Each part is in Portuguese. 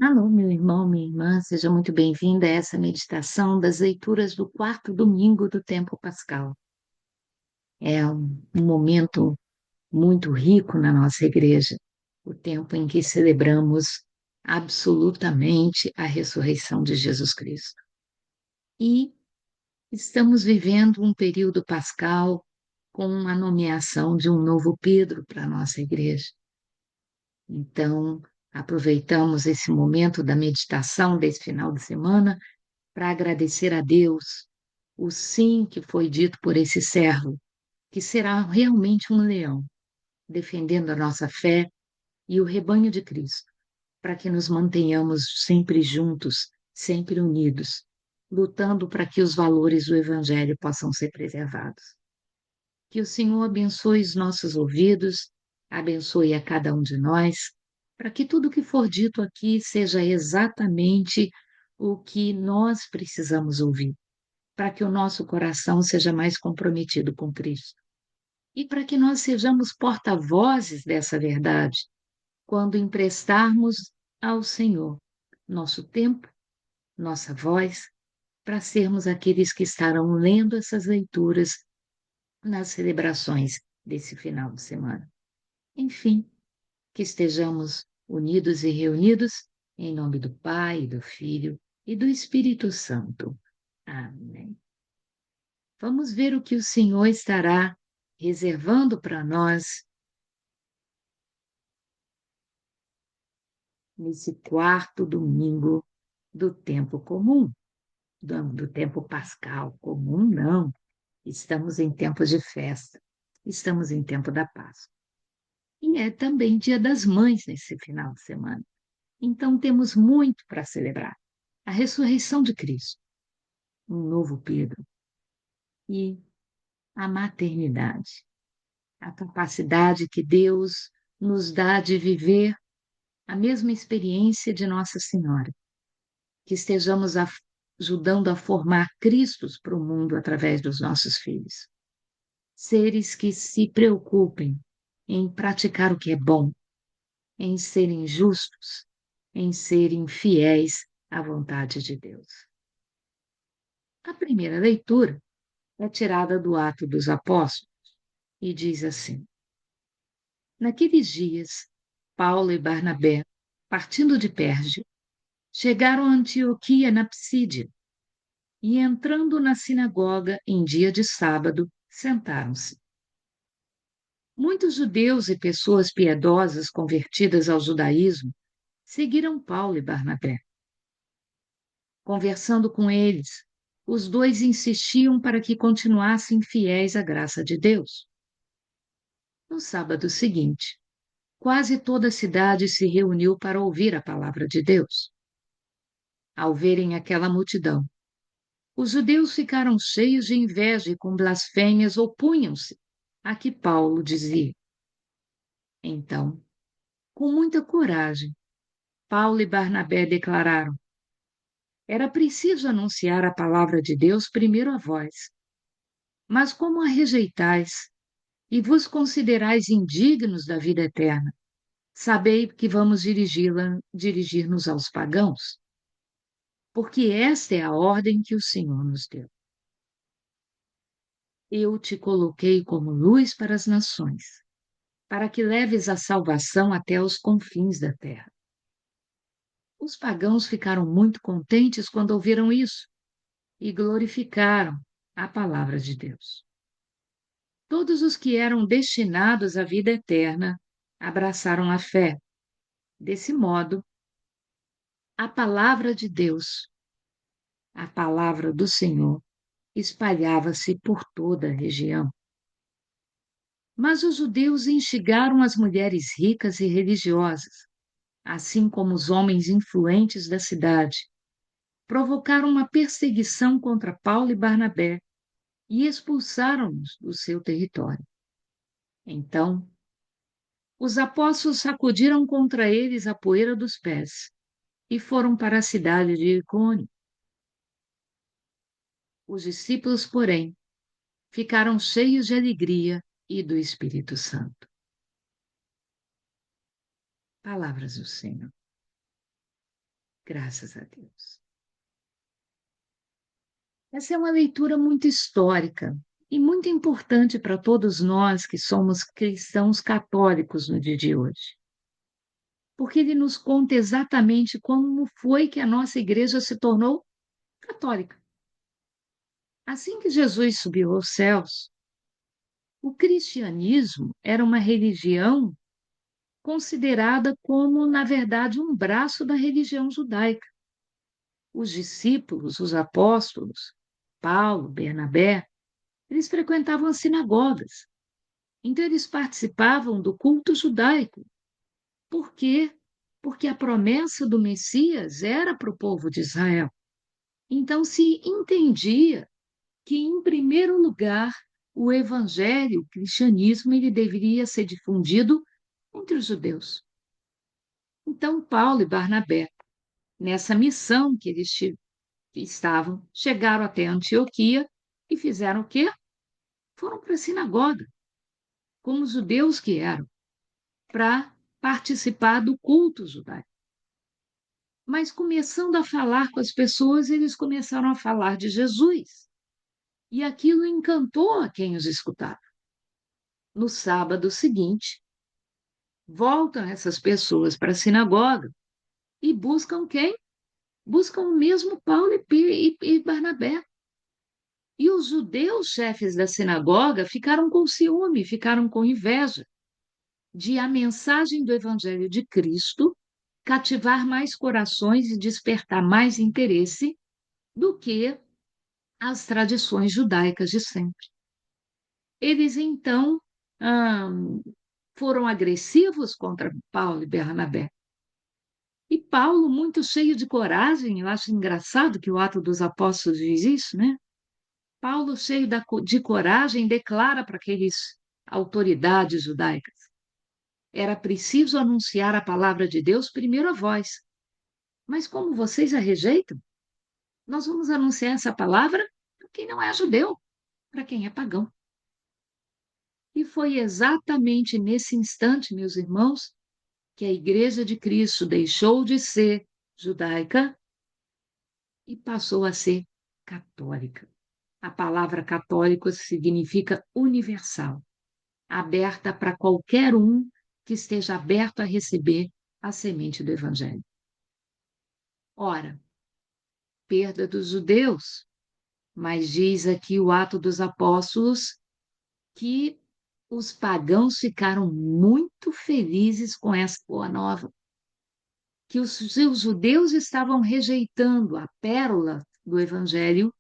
Alô, meu irmão, minha irmã, seja muito bem-vinda a essa meditação das leituras do quarto domingo do tempo pascal. É um momento muito rico na nossa igreja, o tempo em que celebramos absolutamente a ressurreição de Jesus Cristo. E estamos vivendo um período pascal com a nomeação de um novo Pedro para a nossa igreja. Então, aproveitamos esse momento da meditação desse final de semana para agradecer a Deus o sim que foi dito por esse servo, que será realmente um leão, defendendo a nossa fé e o rebanho de Cristo, para que nos mantenhamos sempre juntos, sempre unidos, lutando para que os valores do Evangelho possam ser preservados. Que o Senhor abençoe os nossos ouvidos, abençoe a cada um de nós, para que tudo que for dito aqui seja exatamente o que nós precisamos ouvir, para que o nosso coração seja mais comprometido com Cristo. E para que nós sejamos porta-vozes dessa verdade, quando emprestarmos ao Senhor nosso tempo, nossa voz, para sermos aqueles que estarão lendo essas leituras nas celebrações desse final de semana. Enfim, que estejamos unidos e reunidos em nome do Pai, do Filho e do Espírito Santo. Amém. Vamos ver o que o Senhor estará reservando para nós nesse quarto domingo do tempo comum, do tempo pascal comum, não. Estamos em tempos de festa, estamos em tempo da Páscoa. E é também Dia das Mães nesse final de semana. Então temos muito para celebrar. A ressurreição de Cristo, um novo Pedro e a maternidade, a capacidade que Deus nos dá de viver a mesma experiência de Nossa Senhora, que estejamos ajudando a formar Cristos para o mundo através dos nossos filhos. Seres que se preocupem em praticar o que é bom, em serem justos, em serem fiéis à vontade de Deus. A primeira leitura é tirada do Atos dos Apóstolos e diz assim: Naqueles dias, Paulo e Barnabé, partindo de Perge, chegaram a Antioquia na Psídia e, entrando na sinagoga em dia de sábado, sentaram-se. Muitos judeus e pessoas piedosas convertidas ao judaísmo seguiram Paulo e Barnabé. Conversando com eles, os dois insistiam para que continuassem fiéis à graça de Deus. No sábado seguinte, quase toda a cidade se reuniu para ouvir a palavra de Deus. Ao verem aquela multidão, os judeus ficaram cheios de inveja e com blasfêmias opunham-se a que Paulo dizia. Então, com muita coragem, Paulo e Barnabé declararam: era preciso anunciar a palavra de Deus primeiro a vós. Mas como a rejeitais e vos considerais indignos da vida eterna, sabei que vamos dirigir-nos aos pagãos, porque esta é a ordem que o Senhor nos deu. Eu te coloquei como luz para as nações, para que leves a salvação até os confins da terra. Os pagãos ficaram muito contentes quando ouviram isso e glorificaram a palavra de Deus. Todos os que eram destinados à vida eterna abraçaram a fé. Desse modo, a palavra de Deus, a palavra do Senhor, espalhava-se por toda a região. Mas os judeus instigaram as mulheres ricas e religiosas, assim como os homens influentes da cidade, provocaram uma perseguição contra Paulo e Barnabé e expulsaram-nos do seu território. Então, os apóstolos sacudiram contra eles a poeira dos pés e foram para a cidade de Icônio. Os discípulos, porém, ficaram cheios de alegria e do Espírito Santo. Palavras do Senhor. Graças a Deus. Essa é uma leitura muito histórica e muito importante para todos nós que somos cristãos católicos no dia de hoje, porque ele nos conta exatamente como foi que a nossa igreja se tornou católica. Assim que Jesus subiu aos céus, o cristianismo era uma religião considerada como, na verdade, um braço da religião judaica. Os discípulos, os apóstolos, Paulo, Bernabé, eles frequentavam as sinagogas. Então, eles participavam do culto judaico. Por quê? Porque a promessa do Messias era para o povo de Israel. Então, se entendia que, em primeiro lugar, o evangelho, o cristianismo, ele deveria ser difundido entre os judeus. Então, Paulo e Barnabé, nessa missão que eles estavam, chegaram até Antioquia e fizeram o quê? Foram para a sinagoga, como judeus que eram, para participar do culto judaico. Mas começando a falar com as pessoas, eles começaram a falar de Jesus. E aquilo encantou a quem os escutava. No sábado seguinte, voltam essas pessoas para a sinagoga e buscam quem? Buscam o mesmo Paulo e Barnabé. E os judeus chefes da sinagoga ficaram com ciúme, ficaram com inveja de a mensagem do Evangelho de Cristo cativar mais corações e despertar mais interesse do que as tradições judaicas de sempre. Eles, então, foram agressivos contra Paulo e Bernabé. E Paulo, muito cheio de coragem, eu acho engraçado que o Ato dos Apóstolos diz isso, né? Paulo, cheio de coragem, declara para aqueles autoridades judaicas: era preciso anunciar a palavra de Deus primeiro a vós. Mas como vocês a rejeitam, nós vamos anunciar essa palavra para quem não é judeu, para quem é pagão. E foi exatamente nesse instante, meus irmãos, que a Igreja de Cristo deixou de ser judaica e passou a ser católica. A palavra católico significa universal, aberta para qualquer um que esteja aberto a receber a semente do Evangelho. Ora, perda dos judeus, mas diz aqui o Ato dos Apóstolos que os pagãos ficaram muito felizes com essa boa nova, que os judeus estavam rejeitando a pérola do Evangelho,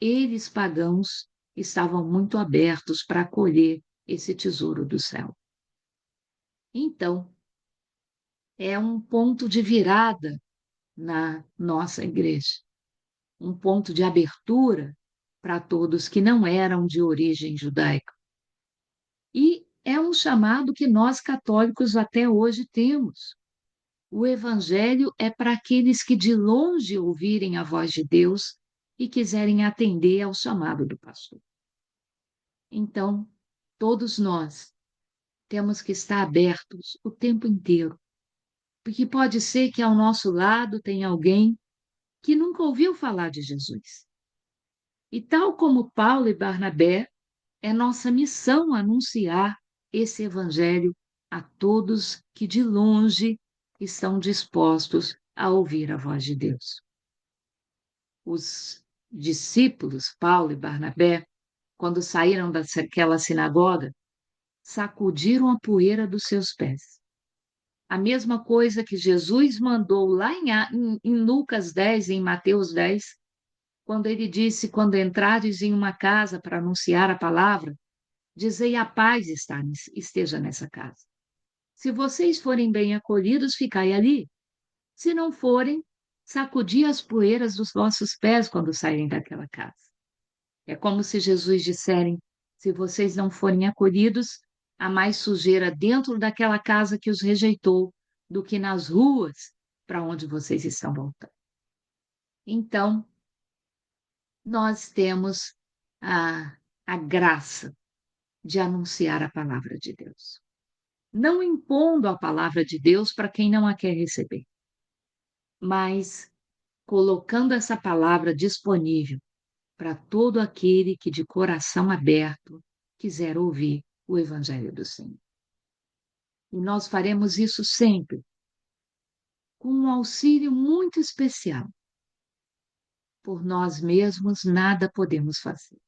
eles, pagãos, estavam muito abertos para acolher esse tesouro do céu. Então, é um ponto de virada na nossa igreja, um ponto de abertura para todos que não eram de origem judaica. E é um chamado que nós católicos até hoje temos. O evangelho é para aqueles que de longe ouvirem a voz de Deus e quiserem atender ao chamado do pastor. Então, todos nós temos que estar abertos o tempo inteiro, porque pode ser que ao nosso lado tenha alguém que nunca ouviu falar de Jesus. E tal como Paulo e Barnabé, é nossa missão anunciar esse evangelho a todos que de longe estão dispostos a ouvir a voz de Deus. Os discípulos, Paulo e Barnabé, quando saíram daquela sinagoga, sacudiram a poeira dos seus pés. A mesma coisa que Jesus mandou lá em Lucas 10, em Mateus 10, quando ele disse: quando entrares em uma casa para anunciar a palavra, dizei a paz esteja nessa casa. Se vocês forem bem acolhidos, ficai ali. Se não forem, sacudi as poeiras dos vossos pés quando saírem daquela casa. É como se Jesus disserem: se vocês não forem acolhidos, há mais sujeira dentro daquela casa que os rejeitou do que nas ruas para onde vocês estão voltando. Então, nós temos a graça de anunciar a palavra de Deus, não impondo a palavra de Deus para quem não a quer receber, mas colocando essa palavra disponível para todo aquele que de coração aberto quiser ouvir o Evangelho do Senhor. E nós faremos isso sempre, com um auxílio muito especial. Por nós mesmos nada podemos fazer.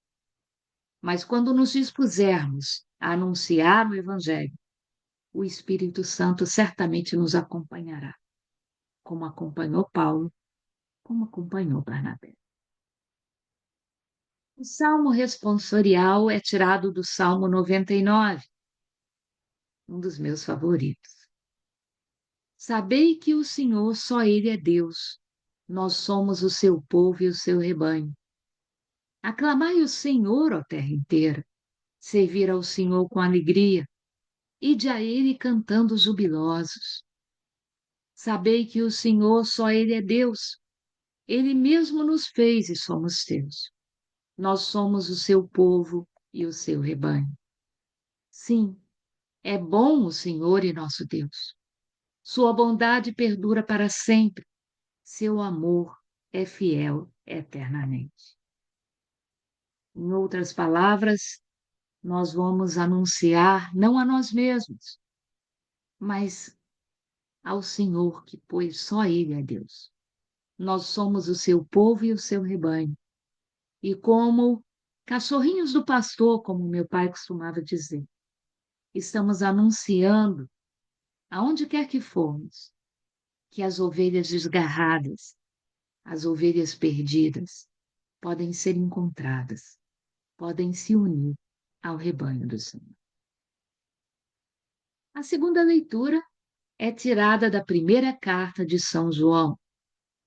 Mas quando nos dispusermos a anunciar o Evangelho, o Espírito Santo certamente nos acompanhará, como acompanhou Paulo, como acompanhou Barnabé. O salmo responsorial é tirado do Salmo 99, um dos meus favoritos. Sabei que o Senhor, só Ele é Deus. Nós somos o seu povo e o seu rebanho. Aclamai o Senhor, ó terra inteira. Servir ao Senhor com alegria. Ide a Ele cantando jubilosos. Sabei que o Senhor, só Ele é Deus. Ele mesmo nos fez e somos teus. Nós somos o seu povo e o seu rebanho. Sim, é bom o Senhor e nosso Deus. Sua bondade perdura para sempre. Seu amor é fiel eternamente. Em outras palavras, nós vamos anunciar não a nós mesmos, mas ao Senhor, que pois só Ele é Deus. Nós somos o seu povo e o seu rebanho. E como cachorrinhos do pastor, como meu pai costumava dizer, estamos anunciando, aonde quer que formos, que as ovelhas desgarradas, as ovelhas perdidas, podem ser encontradas, podem se unir ao rebanho do Senhor. A segunda leitura é tirada da primeira carta de São João,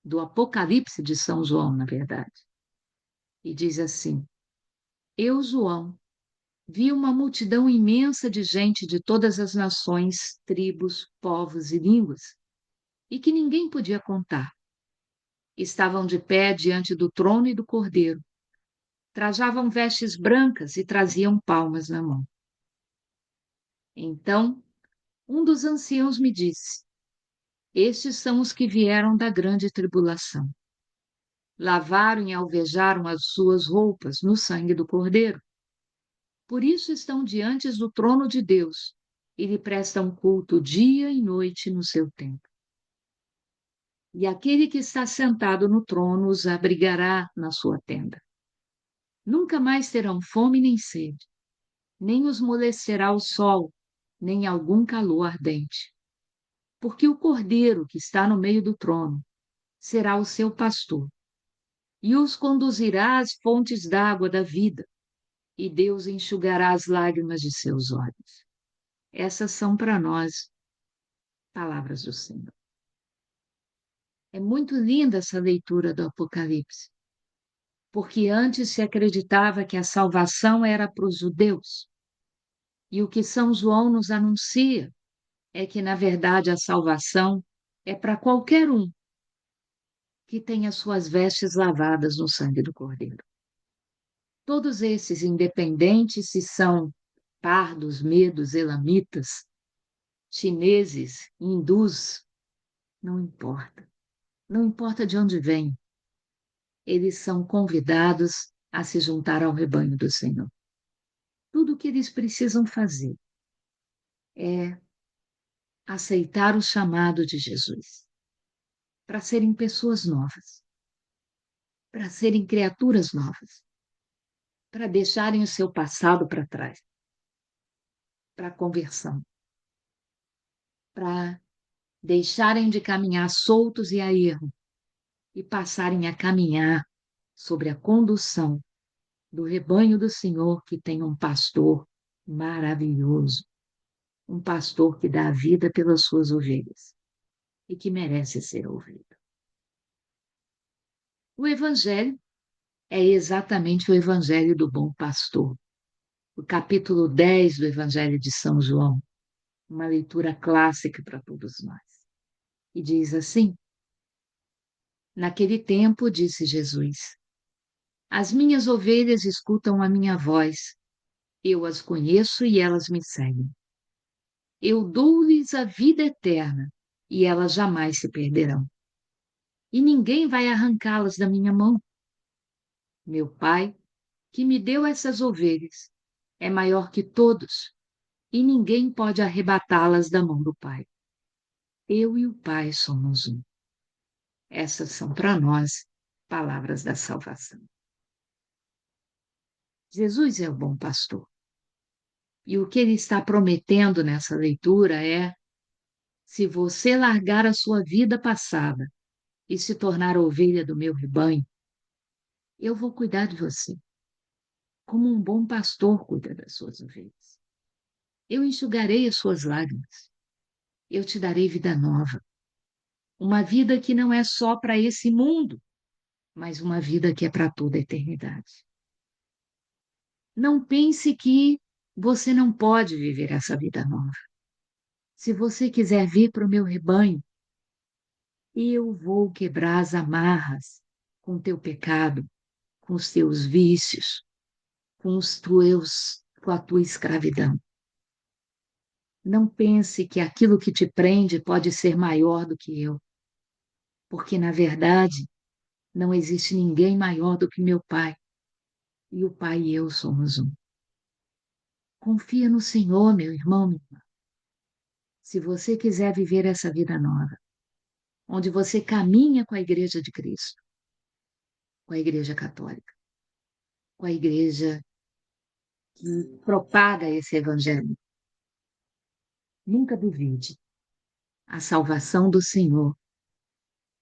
do Apocalipse de São João, na verdade. E diz assim: Eu, João, vi uma multidão imensa de gente de todas as nações, tribos, povos e línguas, e que ninguém podia contar. Estavam de pé diante do trono e do Cordeiro. Trajavam vestes brancas e traziam palmas na mão. Então, um dos anciãos me disse: Estes são os que vieram da grande tribulação. Lavaram e alvejaram as suas roupas no sangue do Cordeiro. Por isso estão diante do trono de Deus e lhe prestam culto dia e noite no seu templo. E aquele que está sentado no trono os abrigará na sua tenda. Nunca mais terão fome nem sede, nem os molecerá o sol, nem algum calor ardente. Porque o Cordeiro que está no meio do trono será o seu pastor, e os conduzirá às fontes d'água da vida, e Deus enxugará as lágrimas de seus olhos. Essas são para nós palavras do Senhor. É muito linda essa leitura do Apocalipse, porque antes se acreditava que a salvação era para os judeus, e o que São João nos anuncia é que, na verdade, a salvação é para qualquer um que tenha suas vestes lavadas no sangue do Cordeiro. Todos esses, independentes se são pardos, medos, elamitas, chineses, hindus, não importa. Não importa de onde vêm, eles são convidados a se juntar ao rebanho do Senhor. Tudo o que eles precisam fazer é aceitar o chamado de Jesus para serem pessoas novas, para serem criaturas novas, para deixarem o seu passado para trás, para a conversão, para deixarem de caminhar soltos e a erro e passarem a caminhar sobre a condução do rebanho do Senhor, que tem um pastor maravilhoso, um pastor que dá a vida pelas suas ovelhas e que merece ser ouvido. O Evangelho é exatamente o Evangelho do bom pastor. O capítulo 10 do Evangelho de São João, uma leitura clássica para todos nós. E diz assim: Naquele tempo, disse Jesus, as minhas ovelhas escutam a minha voz, eu as conheço e elas me seguem. Eu dou-lhes a vida eterna e elas jamais se perderão. e ninguém vai arrancá-las da minha mão. Meu Pai, que me deu essas ovelhas, é maior que todos, e ninguém pode arrebatá-las da mão do Pai. Eu e o Pai somos um. Essas são para nós palavras da salvação. Jesus é o bom pastor. E o que ele está prometendo nessa leitura é: se você largar a sua vida passada e se tornar ovelha do meu rebanho, eu vou cuidar de você, como um bom pastor cuida das suas ovelhas. Eu enxugarei as suas lágrimas. Eu te darei vida nova. Uma vida que não é só para esse mundo, mas uma vida que é para toda a eternidade. Não pense que você não pode viver essa vida nova. Se você quiser vir para o meu rebanho, eu vou quebrar as amarras com o teu pecado, com os teus vícios, com a tua escravidão. Não pense que aquilo que te prende pode ser maior do que eu, porque na verdade não existe ninguém maior do que meu Pai, e o Pai e eu somos um. Confia no Senhor, meu irmão, minha irmã. Se você quiser viver essa vida nova, onde você caminha com a Igreja de Cristo, com a Igreja Católica, com a Igreja que propaga esse Evangelho, nunca duvide, a salvação do Senhor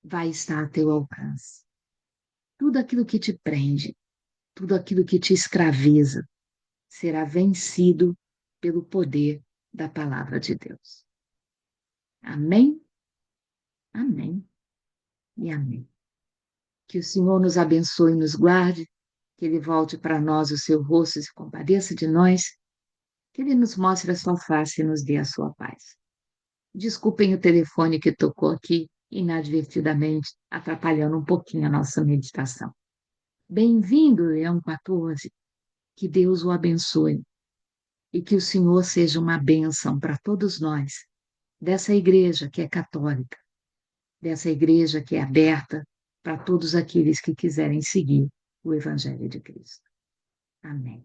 vai estar a teu alcance. Tudo aquilo que te prende, tudo aquilo que te escraviza, será vencido pelo poder da palavra de Deus. Amém? Amém e amém. Que o Senhor nos abençoe e nos guarde, que Ele volte para nós o seu rosto e se compadeça de nós, que Ele nos mostre a sua face e nos dê a sua paz. Desculpem o telefone que tocou aqui inadvertidamente, atrapalhando um pouquinho a nossa meditação. Bem-vindo, Leão 14. Que Deus o abençoe e que o Senhor seja uma bênção para todos nós, dessa igreja que é católica, dessa igreja que é aberta para todos aqueles que quiserem seguir o Evangelho de Cristo. Amém.